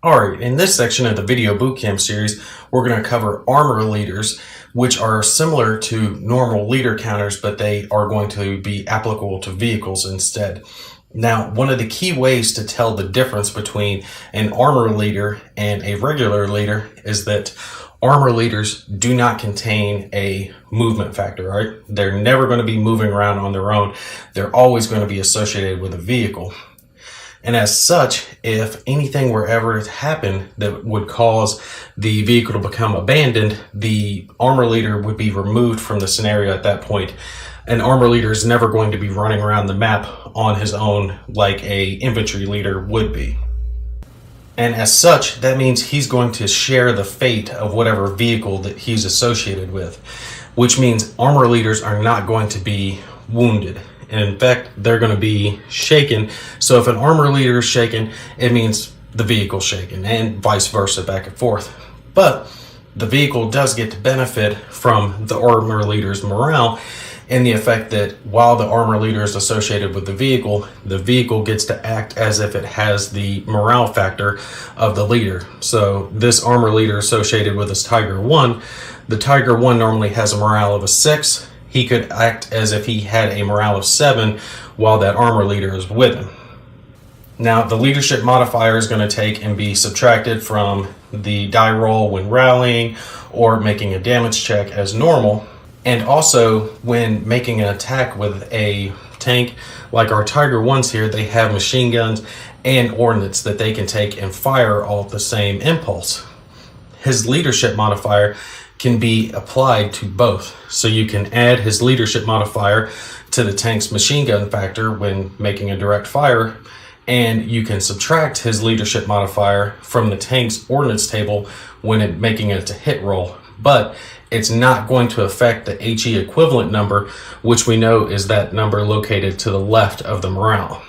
Alright, in this section of the video bootcamp series, we're going to cover armor leaders, which are similar to normal leader counters, but they are going to be applicable to vehicles instead. Now, one of the key ways to tell the difference between an armor leader and a regular leader is that armor leaders do not contain a movement factor, right? They're never going to be moving around on their own. They're always going to be associated with a vehicle. And as such, if anything were ever to happen that would cause the vehicle to become abandoned, the armor leader would be removed from the scenario at that point. An armor leader is never going to be running around the map on his own like a infantry leader would be. And as such, that means he's going to share the fate of whatever vehicle that he's associated with, which means armor leaders are not going to be wounded. And in fact, they're going to be shaken. So if an armor leader is shaken, it means the vehicle's shaken, and vice versa, back and forth. But the vehicle does get to benefit from the armor leader's morale in the effect that while the armor leader is associated with the vehicle gets to act as if it has the morale factor of the leader. So this armor leader associated with this Tiger 1, the Tiger 1 normally has a morale of a 6. He could act as if he had a morale of 7 while that armor leader is with him. Now, the leadership modifier is going to take and be subtracted from the die roll when rallying or making a damage check as normal. And also, when making an attack with a tank, like our Tiger 1s here, they have machine guns and ordnance that they can take and fire all at the same impulse. His leadership modifier can be applied to both. So you can add his leadership modifier to the tank's machine gun factor when making a direct fire, and you can subtract his leadership modifier from the tank's ordnance table when making it to hit roll. But it's not going to affect the HE equivalent number, which we know is that number located to the left of the morale.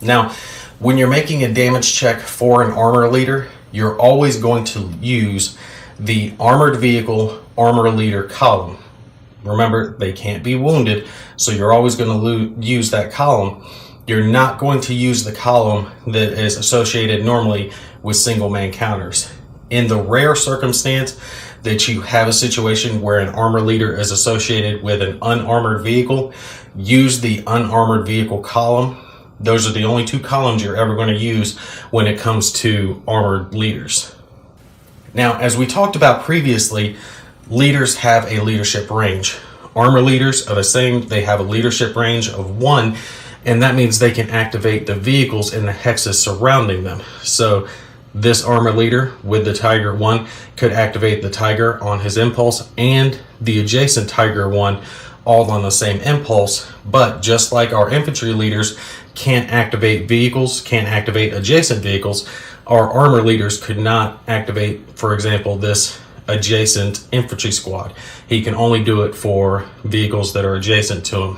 Now, when you're making a damage check for an armor leader, you're always going to use the armored vehicle armor leader column. Remember, they can't be wounded, so you're always going to use that column. You're not going to use the column that is associated normally with single man counters. In the rare circumstance that you have a situation where an armor leader is associated with an unarmored vehicle, use the unarmored vehicle column. Those are the only two columns you're ever going to use when it comes to armored leaders. Now, as we talked about previously, leaders have a leadership range. Armor leaders are the same. They have a leadership range of 1, and that means they can activate the vehicles in the hexes surrounding them. So this armor leader with the Tiger 1 could activate the Tiger on his impulse and the adjacent Tiger 1 all on the same impulse. But just like our infantry leaders can't activate vehicles, can't activate adjacent vehicles, our armor leaders could not activate, for example, this adjacent infantry squad. He can only do it for vehicles that are adjacent to him.